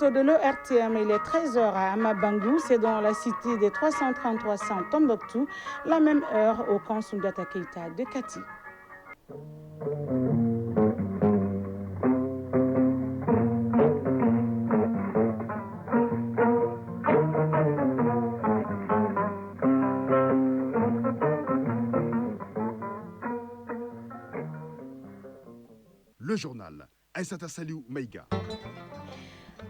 De l'ERTM, il est 13h à Amabangou, c'est dans la cité des 333 Tombouctou, la même heure au camp Soundata Keita de Kati. Le journal. Aïssata Saliou Maïga.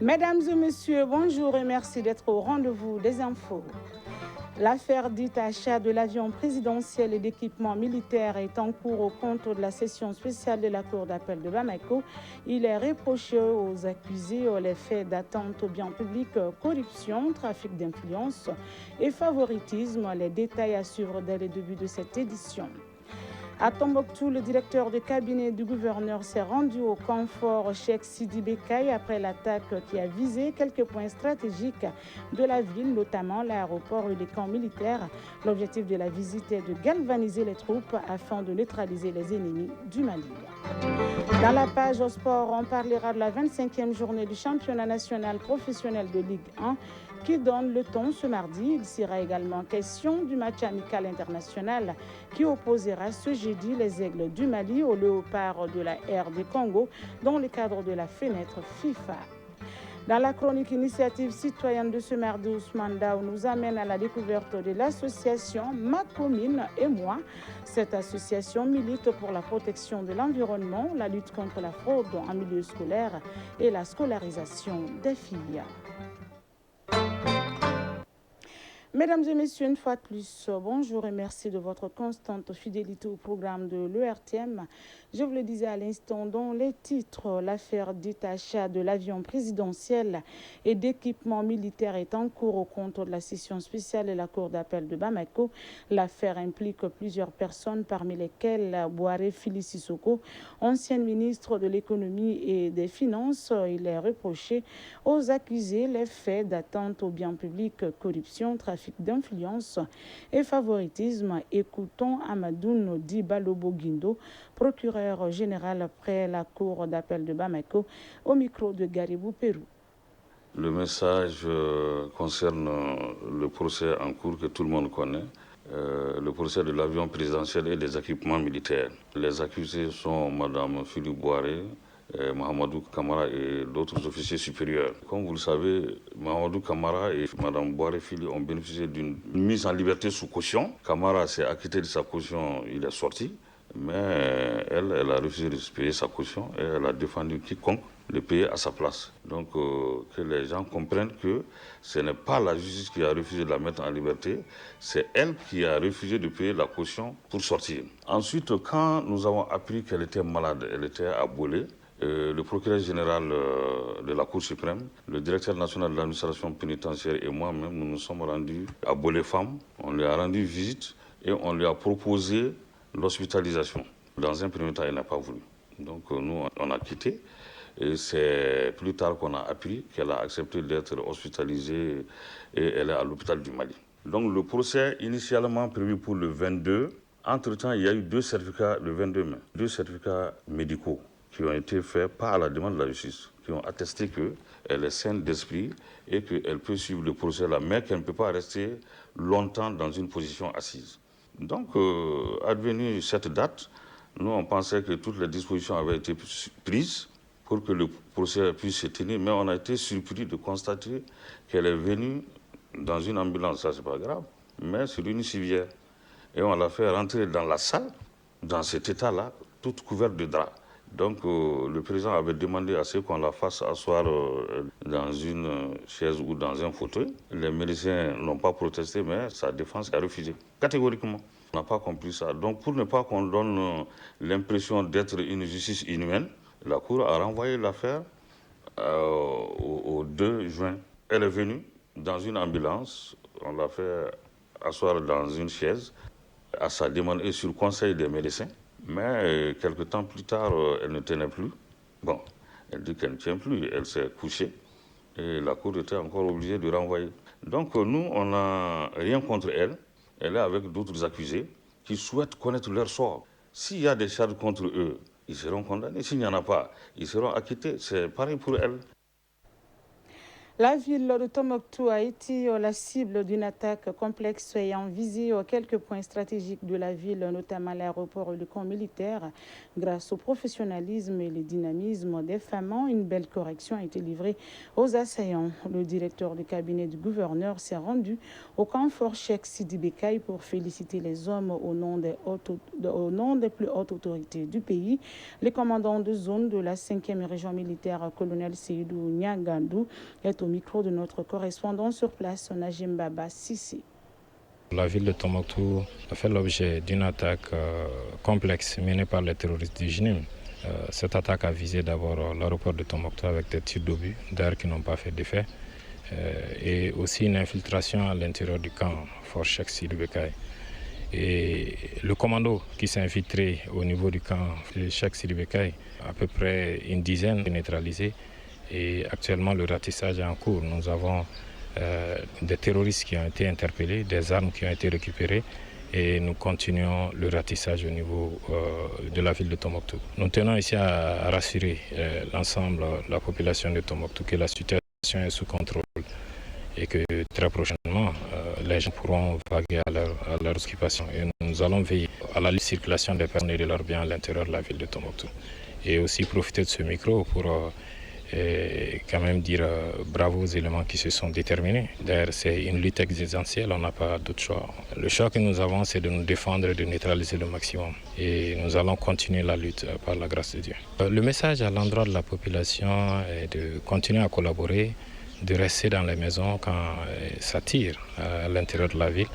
Mesdames et messieurs, bonjour et merci d'être au rendez-vous des infos. L'affaire dite achat de l'avion présidentiel et d'équipement militaire est en cours au compte de la session spéciale de la Cour d'appel de Bamako. Il est reproché aux accusés les faits d'atteinte aux biens publics, corruption, trafic d'influence et favoritisme. Les détails à suivre dès le début de cette édition. À Tombouctou, le directeur de cabinet du gouverneur s'est rendu au confort Cheikh Sidi Bekay après l'attaque qui a visé quelques points stratégiques de la ville, notamment l'aéroport et les camps militaires. L'objectif de la visite est de galvaniser les troupes afin de neutraliser les ennemis du Mali. Dans la page au sport, on parlera de la 25e journée du championnat national professionnel de Ligue 1 qui donne le ton ce mardi. Il sera également question du match amical international qui opposera ce jeudi les Aigles du Mali aux Léopards de la RD Congo dans le cadre de la fenêtre FIFA. Dans la chronique initiative citoyenne de ce mardi, Ousmane Daou nous amène à la découverte de l'association Ma Commune et Moi. Cette association milite pour la protection de l'environnement, la lutte contre la fraude en milieu scolaire et la scolarisation des filles. Mesdames et messieurs, une fois de plus, bonjour et merci de votre constante fidélité au programme de l'ERTM. Je vous le disais à l'instant, dans les titres, l'affaire dite achat de l'avion présidentiel et d'équipement militaire est en cours au compte de la session spéciale de la Cour d'appel de Bamako. L'affaire implique plusieurs personnes, parmi lesquelles Boaré Fili Sissoko, ancien ministre de l'économie et des finances. Il est reproché aux accusés les faits d'atteinte aux biens publics, corruption, trafic d'influence et favoritisme. Écoutons Amadoun Dibalobo Guindo, procureur général après la Cour d'appel de Bamako, au micro de Garibou Pérou. Le message concerne le procès en cours que tout le monde connaît, le procès de l'avion présidentiel et des équipements militaires. Les accusés sont Mme Philippe Boiré, Mahamadou Kamara et d'autres officiers supérieurs. Comme vous le savez, Mahamadou Kamara et Mme Boiré Fili ont bénéficié d'une mise en liberté sous caution. Kamara s'est acquitté de sa caution, il est sorti. Mais elle a refusé de payer sa caution et elle a défendu quiconque de payer à sa place. Donc que les gens comprennent que ce n'est pas la justice qui a refusé de la mettre en liberté, c'est elle qui a refusé de payer la caution pour sortir. Ensuite, quand nous avons appris qu'elle était malade, elle était à Bolé, le procureur général de la Cour suprême, le directeur national de l'administration pénitentiaire et moi-même, nous nous sommes rendus à Bolé Femmes. On lui a rendu visite et on lui a proposé l'hospitalisation. Dans un premier temps, elle n'a pas voulu. Donc nous, on a quitté. Et c'est plus tard qu'on a appris qu'elle a accepté d'être hospitalisée et elle est à l'hôpital du Mali. Donc le procès initialement prévu pour le 22, entre-temps, il y a eu deux certificats le 22 mai, deux certificats médicaux qui ont été faits pas à la demande de la justice, qui ont attesté qu'elle est saine d'esprit et qu'elle peut suivre le procès là, mais qu'elle ne peut pas rester longtemps dans une position assise. Donc, advenue cette date, nous on pensait que toutes les dispositions avaient été prises pour que le procès puisse se tenir, mais on a été surpris de constater qu'elle est venue dans une ambulance, ça c'est pas grave, mais sur une civière. Et on l'a fait rentrer dans la salle, dans cet état-là, toute couverte de draps. Donc le président avait demandé à ce qu'on la fasse asseoir dans une chaise ou dans un fauteuil. Les médecins n'ont pas protesté, mais sa défense a refusé, catégoriquement. On n'a pas compris ça. Donc pour ne pas qu'on donne l'impression d'être une justice inhumaine, la Cour a renvoyé l'affaire au 2 juin. Elle est venue dans une ambulance, on l'a fait asseoir dans une chaise, à sa demande et sur conseil des médecins. Mais quelque temps plus tard, elle ne tenait plus. Bon, elle dit qu'elle ne tient plus, elle s'est couchée et la Cour était encore obligée de renvoyer. Donc nous, on n'a rien contre elle. Elle est avec d'autres accusés qui souhaitent connaître leur sort. S'il y a des charges contre eux, ils seront condamnés. S'il n'y en a pas, ils seront acquittés. C'est pareil pour elle. La ville de Tombouctou a été la cible d'une attaque complexe ayant visé quelques points stratégiques de la ville, notamment l'aéroport et le camp militaire. Grâce au professionnalisme et le dynamisme des femmes, une belle correction a été livrée aux assaillants. Le directeur du cabinet du gouverneur s'est rendu au camp Fort Cheikh Sidi Bekay pour féliciter les hommes au nom des plus hautes autorités du pays. Le commandant de zone de la 5e région militaire, colonel Seydou Niagandou, est au micro de notre correspondant sur place, Najim Baba Sissi. La ville de Tombouctou a fait l'objet d'une attaque complexe menée par les terroristes du JNIM. Cette attaque a visé d'abord l'aéroport de Tombouctou avec des tirs d'obus, d'ailleurs qui n'ont pas fait d'effet, et aussi une infiltration à l'intérieur du camp Fort Cheikh Sidi Bekay. Et le commando qui s'est infiltré au niveau du camp Cheikh Sidi Bekay, à peu près une dizaine neutralisés. Et actuellement, le ratissage est en cours. Nous avons des terroristes qui ont été interpellés, des armes qui ont été récupérées et nous continuons le ratissage au niveau de la ville de Tombouctou. Nous tenons ici à rassurer l'ensemble de la population de Tombouctou que la situation est sous contrôle et que très prochainement, les gens pourront vaguer à leur occupation. Et nous allons veiller à la libre circulation des personnes et de leurs biens à l'intérieur de la ville de Tombouctou. Et aussi profiter de ce micro pour et quand même dire bravo aux éléments qui se sont déterminés. D'ailleurs, c'est une lutte existentielle, on n'a pas d'autre choix. Le choix que nous avons, c'est de nous défendre et de neutraliser le maximum. Et nous allons continuer la lutte par la grâce de Dieu. Le message à l'endroit de la population est de continuer à collaborer, de rester dans les maisons quand ça tire à l'intérieur de la ville.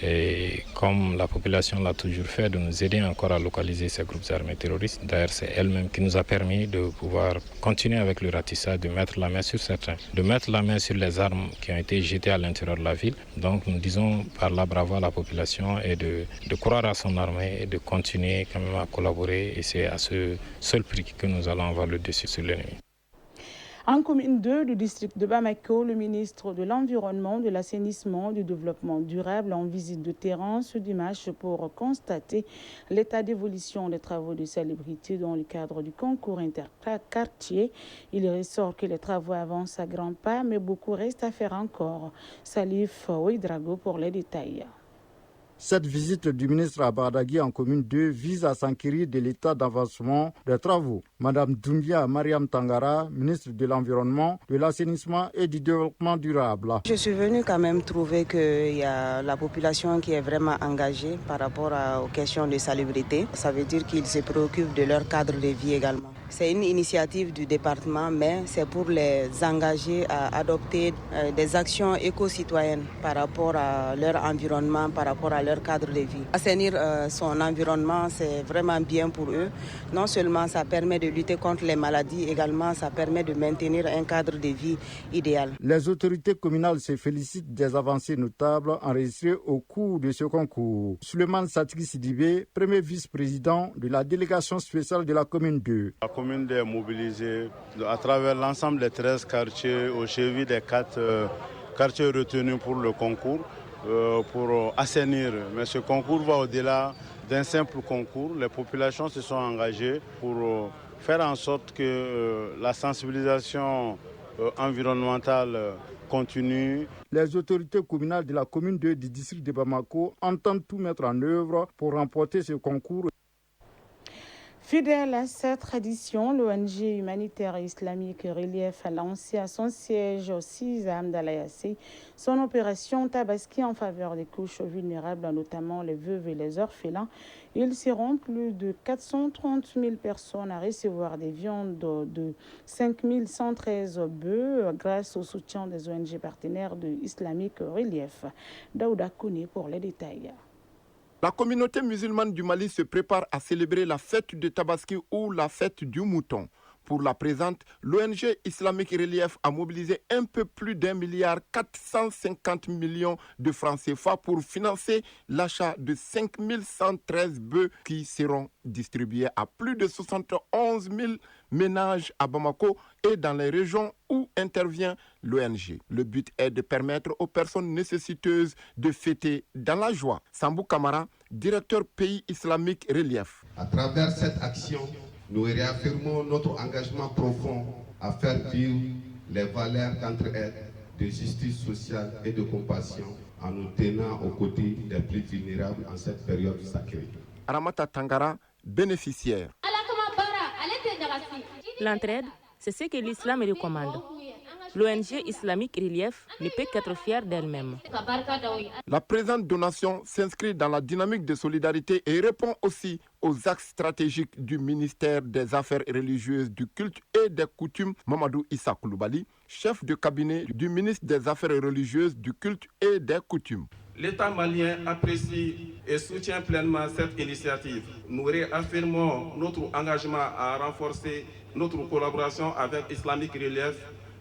Et comme la population l'a toujours fait, de nous aider encore à localiser ces groupes armés terroristes. D'ailleurs, c'est elle-même qui nous a permis de pouvoir continuer avec le ratissage, de mettre la main sur certains, de mettre la main sur les armes qui ont été jetées à l'intérieur de la ville. Donc nous disons par là bravo à la population et de croire à son armée et de continuer quand même à collaborer. Et c'est à ce seul prix que nous allons avoir le dessus sur l'ennemi. En commune 2 du district de Bamako, le ministre de l'Environnement, de l'Assainissement et du Développement durable en visite de terrain ce dimanche pour constater l'état d'évolution des travaux de salubrité dans le cadre du concours interquartier. Il ressort que les travaux avancent à grands pas, mais beaucoup reste à faire encore. Salif Ouidrago pour les détails. Cette visite du ministre à Badagui en commune 2 vise à s'enquérir de l'état d'avancement des travaux. Madame Doumbia Mariam Tangara, ministre de l'Environnement, de l'Assainissement et du Développement durable. Je suis venue quand même trouver qu'il y a la population qui est vraiment engagée par rapport aux questions de salubrité. Ça veut dire qu'ils se préoccupent de leur cadre de vie également. C'est une initiative du département, mais c'est pour les engager à adopter des actions éco-citoyennes par rapport à leur environnement, par rapport à leur cadre de vie. Assainir son environnement, c'est vraiment bien pour eux. Non seulement ça permet de lutter contre les maladies, également ça permet de maintenir un cadre de vie idéal. Les autorités communales se félicitent des avancées notables enregistrées au cours de ce concours. Souleymane Satri Sidibé, premier vice-président de la délégation spéciale de la commune 2. La commune est mobilisée à travers l'ensemble des 13 quartiers au chevet des 4 quartiers retenus pour le concours pour assainir. Mais ce concours va au-delà d'un simple concours. Les populations se sont engagées pour faire en sorte que la sensibilisation environnementale continue. Les autorités communales de la commune 2 du district de Bamako entendent tout mettre en œuvre pour remporter ce concours. Fidèle à cette tradition, l'ONG humanitaire islamique Relief a lancé à son siège au 6 d'Alayassi son opération Tabaski en faveur des couches vulnérables, notamment les veuves et les orphelins. Ils seront plus de 430 000 personnes à recevoir des viandes de 5 113 bœufs grâce au soutien des ONG partenaires de Islamique Relief. Daouda Kouni pour les détails. La communauté musulmane du Mali se prépare à célébrer la fête de Tabaski ou la fête du mouton. Pour la présente, l'ONG Islamique Relief a mobilisé un peu plus d'1,45 milliard de francs CFA pour financer l'achat de 5 113 bœufs qui seront distribués à plus de 71 000 ménages à Bamako et dans les régions où intervient l'ONG. Le but est de permettre aux personnes nécessiteuses de fêter dans la joie. Sambou Kamara, directeur pays islamique Relief. À travers cette action, nous réaffirmons notre engagement profond à faire vivre les valeurs d'entraide, de justice sociale et de compassion en nous tenant aux côtés des plus vulnérables en cette période sacrée. Ramata Tangara, bénéficiaire. L'entraide, c'est ce que l'islam recommande. L'ONG islamique Relief ne peut qu'être fière d'elle-même. La présente donation s'inscrit dans la dynamique de solidarité et répond aussi aux axes stratégiques du ministère des Affaires religieuses, du culte et des coutumes, Mamadou Issa Koulibaly, chef de cabinet du ministre des Affaires religieuses, du culte et des coutumes. L'État malien apprécie et soutient pleinement cette initiative. Nous réaffirmons notre engagement à renforcer notre collaboration avec Islamic Relief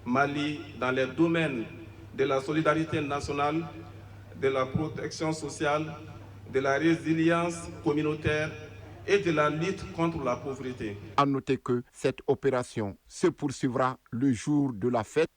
Mali dans les domaines de la solidarité nationale, de la protection sociale, de la résilience communautaire et de la lutte contre la pauvreté. À noter que cette opération se poursuivra le jour de la fête.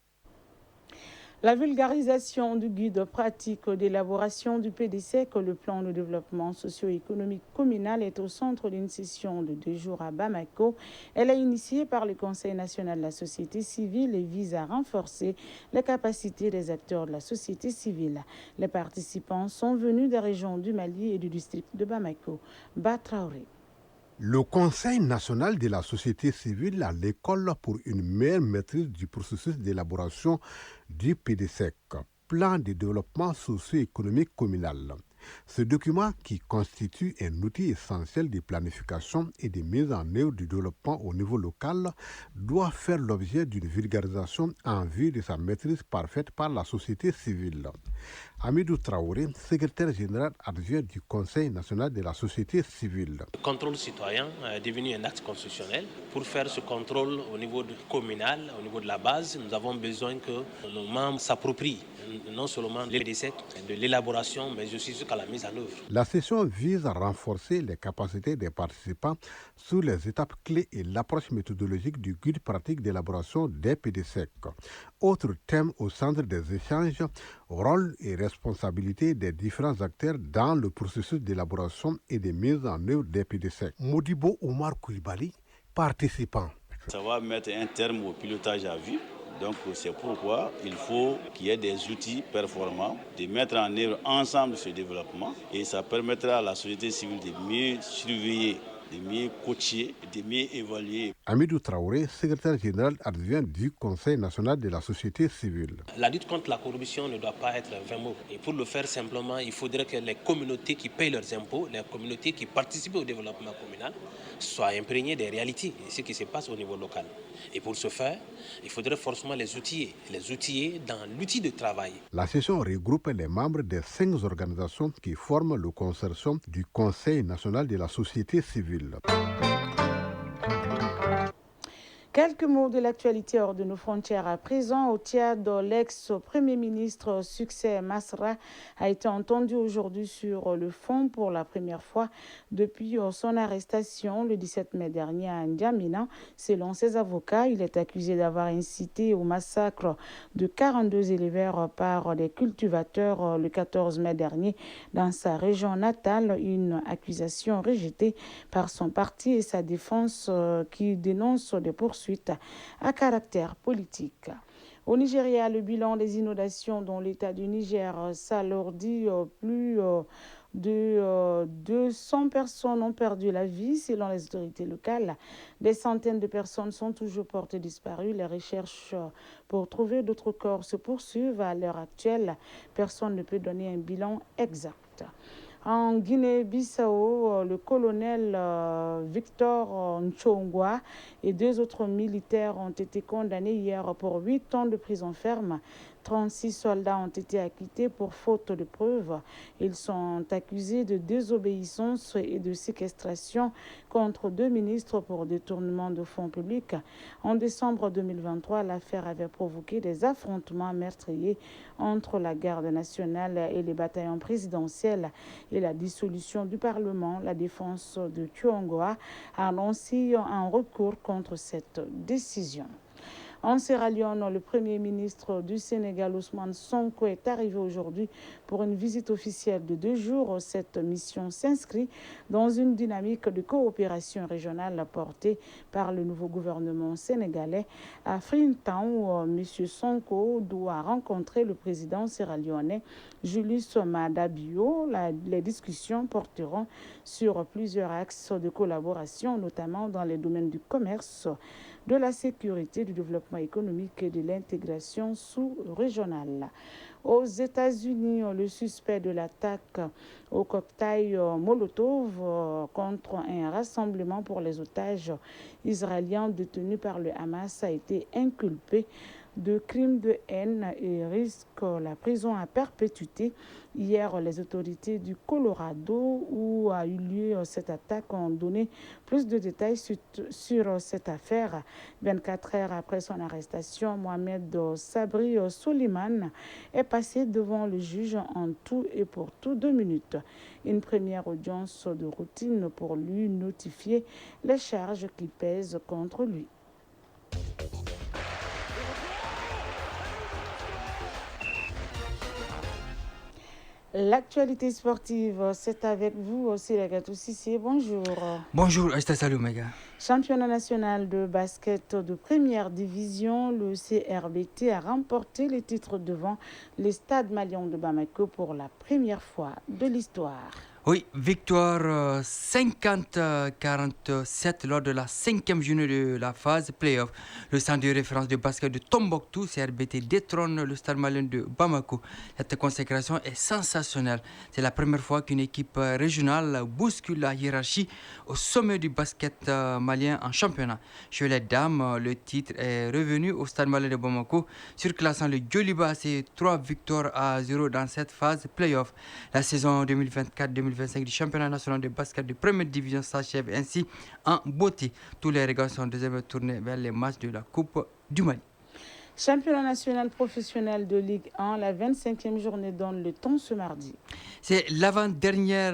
La vulgarisation du guide pratique d'élaboration du PDSEC, le plan de développement socio-économique communal, est au centre d'une session de 2 jours à Bamako. Elle est initiée par le Conseil national de la société civile et vise à renforcer les capacités des acteurs de la société civile. Les participants sont venus des régions du Mali et du district de Bamako. Batraoré. Le Conseil national de la société civile à l'école pour une meilleure maîtrise du processus d'élaboration du PDSEC, plan de développement socio-économique communal. Ce document, qui constitue un outil essentiel de planification et de mise en œuvre du développement au niveau local, doit faire l'objet d'une vulgarisation en vue de sa maîtrise parfaite par la société civile. Hamidou Traoré, secrétaire général adjoint du Conseil national de la société civile. Le contrôle citoyen est devenu un acte constitutionnel. Pour faire ce contrôle au niveau communal, au niveau de la base, nous avons besoin que nos membres s'approprient non seulement le PDSEC, de l'élaboration, mais aussi jusqu'à la mise en œuvre. La session vise à renforcer les capacités des participants sur les étapes clés et l'approche méthodologique du guide pratique d'élaboration des PDSEC. Autre thème au centre des échanges, rôle et responsabilité des différents acteurs dans le processus d'élaboration et de mise en œuvre des PDSEC. Modibo Omar Koulibaly, participant. Ça va mettre un terme au pilotage à vue. Donc c'est pourquoi il faut qu'il y ait des outils performants, de mettre en œuvre ensemble ce développement et ça permettra à la société civile de mieux surveiller, de mieux coacher, de mieux évaluer. Hamidou Traoré, secrétaire général adjoint du Conseil national de la société civile. La lutte contre la corruption ne doit pas être un vain mot. Et pour le faire simplement, il faudrait que les communautés qui payent leurs impôts, les communautés qui participent au développement communal, soient imprégnées des réalités et ce qui se passe au niveau local. Et pour ce faire, il faudrait forcément les outiller dans l'outil de travail. La session regroupe les membres des 5 organisations qui forment le consortium du Conseil national de la société civile. Quelques mots de l'actualité hors de nos frontières à présent. Au Tchad, l'ex-premier ministre Succès Masra a été entendu aujourd'hui sur le fond pour la première fois depuis son arrestation le 17 mai dernier à N'Djamena. Selon ses avocats, il est accusé d'avoir incité au massacre de 42 éleveurs par des cultivateurs le 14 mai dernier dans sa région natale, une accusation rejetée par son parti et sa défense qui dénonce des poursuites à caractère politique. Au Nigeria, le bilan des inondations dans l'État du Niger s'alourdit. Plus de 200 personnes ont perdu la vie selon les autorités locales. Des centaines de personnes sont toujours portées disparues. Les recherches pour trouver d'autres corps se poursuivent. À l'heure actuelle, personne ne peut donner un bilan exact. En Guinée-Bissau, le colonel Victor Nchongwa et 2 autres militaires ont été condamnés hier pour 8 ans de prison ferme. 36 soldats ont été acquittés pour faute de preuves. Ils sont accusés de désobéissance et de séquestration contre 2 ministres pour détournement de fonds publics. En décembre 2023, l'affaire avait provoqué des affrontements meurtriers entre la garde nationale et les bataillons présidentiels et la dissolution du Parlement. La défense de Nchongwa a annoncé un recours contre cette décision. En Sierra Leone, le Premier ministre du Sénégal, Ousmane Sonko, est arrivé aujourd'hui pour une visite officielle de 2 jours. Cette mission s'inscrit dans une dynamique de coopération régionale portée par le nouveau gouvernement sénégalais. À Freetown, M. Sonko doit rencontrer le président sierra-léonais Julius Maada Bio. Les discussions porteront sur plusieurs axes de collaboration, notamment dans les domaines du commerce, de la sécurité, du développement économique et de l'intégration sous-régionale. Aux États-Unis, le suspect de l'attaque au cocktail Molotov contre un rassemblement pour les otages israéliens détenus par le Hamas a été inculpé de crimes de haine et risque la prison à perpétuité. Hier, les autorités du Colorado, où a eu lieu cette attaque, ont donné plus de détails sur cette affaire. 24 heures après son arrestation, Mohamed Sabri Soliman est passé devant le juge en tout et pour tout 2 minutes. Une première audience de routine pour lui notifier les charges qui pèsent contre lui. L'actualité sportive, c'est avec vous aussi, Lagatou Sissé. Bonjour. Bonjour, Aïsta Saloumega. Championnat national de basket de première division, le CRBT a remporté les titres devant les Stades Malien de Bamako pour la première fois de l'histoire. Oui, victoire 50-47 lors de la 5e journée de la phase play-off. Le centre de référence de basket de Tombouctou, CRBT, détrône le Stade Malien de Bamako. Cette consécration est sensationnelle. C'est la première fois qu'une équipe régionale bouscule la hiérarchie au sommet du basket malien en championnat. Chez les dames, le titre est revenu au Stade Malien de Bamako, surclassant le Djoliba à ses 3 victoires à 0 dans cette phase play-off. La saison 2024-2025 du championnat national de basket de première division s'achève ainsi en beauté. Tous les regards sont désormais tournés vers les matchs de la Coupe du Mali. Championnat national professionnel de Ligue 1, la 25e journée donne le ton ce mardi. C'est l'avant-dernière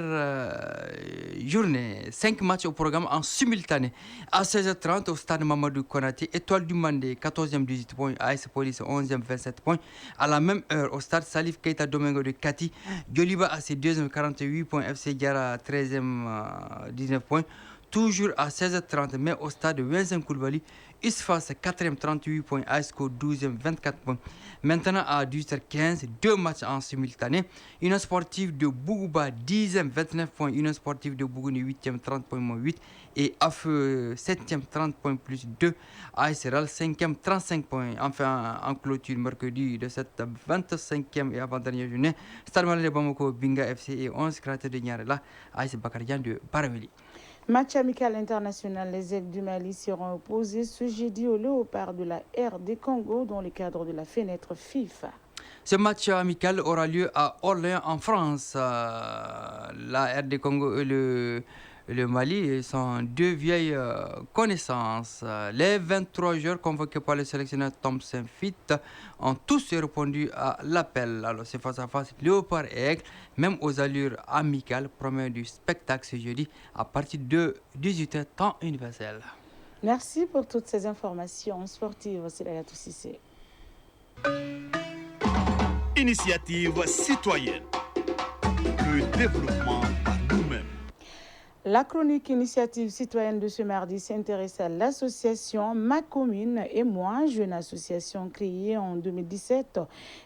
journée. 5 matchs au programme en simultané. À 16h30 au stade Mamadou Konaté, Étoile du Mandé, 14e 18 points, AS Police 11e 27 points. À la même heure au stade Salif Keita Domingo de Kati, Djoliba à ses 2e 48 points, FC Diara 13e 19 points. Toujours à 16h30, mais au stade Vincent Koulibaly, Isfas 4e 38 points, ASCO 12e 24 points. Maintenant à 18h15, 2 matchs en simultané. Union sportive de Bougouba 10e 29 points, Union sportive de Bougouni 8e 30 points moins 8 et AFE 7e 30 points plus 2, ASRL 5e 35 points. Enfin en clôture mercredi de cette 25e et avant-dernière journée, Stade Malien de Bamako, Binga FC et 11 créateurs de Niarela, AS Bakarian de Barameli. Match amical international, les Aigles du Mali seront opposés ce jeudi aux Léopards de la RD Congo dans le cadre de la fenêtre FIFA. Ce match amical aura lieu à Orléans en France. La RD Congo et le Mali sont 2 vieilles connaissances. Les 23 joueurs convoqués par le sélectionneur Thompson Fit ont tous répondu à l'appel. Alors c'est face à face Léopard et Aigle, même aux allures amicales, promet du spectacle ce jeudi à partir de 18h temps universel. Merci pour toutes ces informations sportives. C'est Lagatou Sissé. Initiative citoyenne. Le développement par nous-mêmes. La chronique initiative citoyenne de ce mardi s'intéresse à l'association Ma Commune et Moi, jeune association créée en 2017.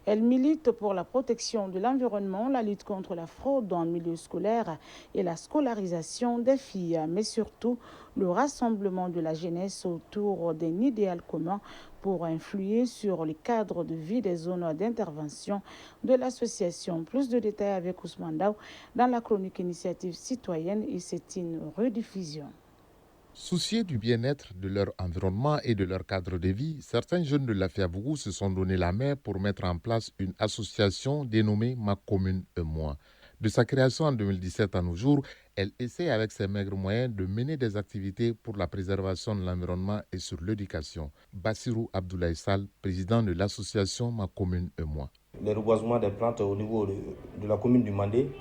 Elle milite pour la protection de l'environnement, la lutte contre la fraude dans le milieu scolaire et la scolarisation des filles, mais surtout le rassemblement de la jeunesse autour d'un idéal commun pour influer sur le cadre de vie des zones d'intervention de l'association. Plus de détails avec Ousmane Daou dans la chronique initiative citoyenne et c'est une rediffusion. Souciés du bien-être de leur environnement et de leur cadre de vie, certains jeunes de la Fiabougou se sont donné la main pour mettre en place une association dénommée Ma Commune et Moi. De sa création en 2017 à nos jours, elle essaie avec ses maigres moyens de mener des activités pour la préservation de l'environnement et sur l'éducation. Bassirou Abdoulaye Sall, président de l'association Ma Commune et Moi. Le reboisement des plantes au niveau de la commune du Mandé,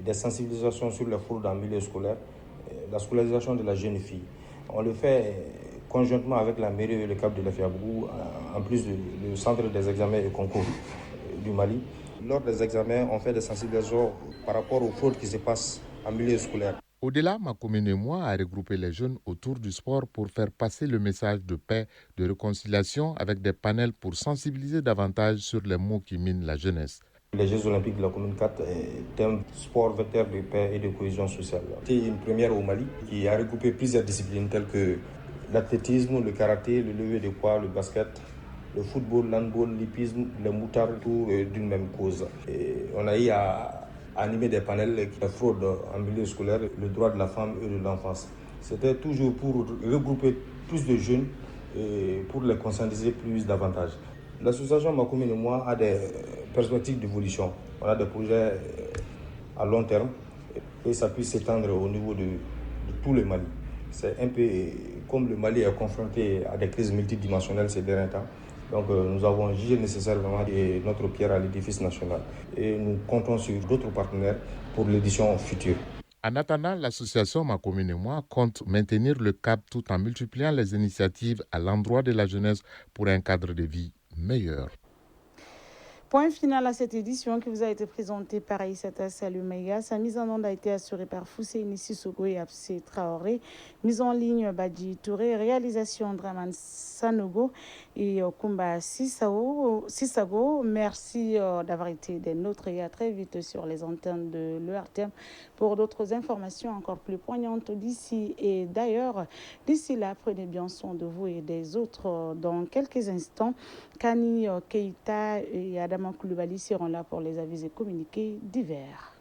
des sensibilisations sur les fraudes dans le milieu scolaire, la scolarisation de la jeune fille. On le fait conjointement avec la mairie et le CAP de la Fiabrou, en plus du centre des examens et concours du Mali. Lors des examens, on fait des sensibilisations par rapport aux fraudes qui se passent en milieu scolaire. Au-delà, ma commune et moi a regroupé les jeunes autour du sport pour faire passer le message de paix, de réconciliation avec des panels pour sensibiliser davantage sur les maux qui minent la jeunesse. Les Jeux Olympiques de la commune 4 est un sport vecteur de paix et de cohésion sociale. C'est une première au Mali qui a regroupé plusieurs disciplines telles que l'athlétisme, le karaté, le lever de poids, le basket, le football, l'handball, l'hippisme, le moutarde, tout d'une même cause. Et on a eu à animer des panels qui fraudent en milieu scolaire, le droit de la femme et de l'enfance. C'était toujours pour regrouper plus de jeunes et pour les conscientiser plus davantage. L'association Ma Commune et moi a des perspectives d'évolution. On a des projets à long terme et ça puisse s'étendre au niveau de tout le Mali. C'est un peu comme le Mali est confronté à des crises multidimensionnelles ces derniers temps. Donc nous avons jugé nécessaire vraiment de notre pierre à l'édifice national. Et nous comptons sur d'autres partenaires pour l'édition future. En attendant, l'association Ma Commune et moi compte maintenir le cap tout en multipliant les initiatives à l'endroit de la jeunesse pour un cadre de vie meilleur. Point final à cette édition qui vous a été présentée par Aïssata Salumeya. Sa mise en onde a été assurée par Fousseini Sissoko et Absé Traoré. Mise en ligne Badji Touré. Réalisation Draman Sanogo et Kumba Sissago. Merci d'avoir été des nôtres et à très vite sur les antennes de l'ERTM pour d'autres informations encore plus poignantes d'ici et d'ailleurs. D'ici là, prenez bien soin de vous et des autres. Dans quelques instants, Kani Keita et Adam Koulibaly seront là pour les avis et communiqués divers.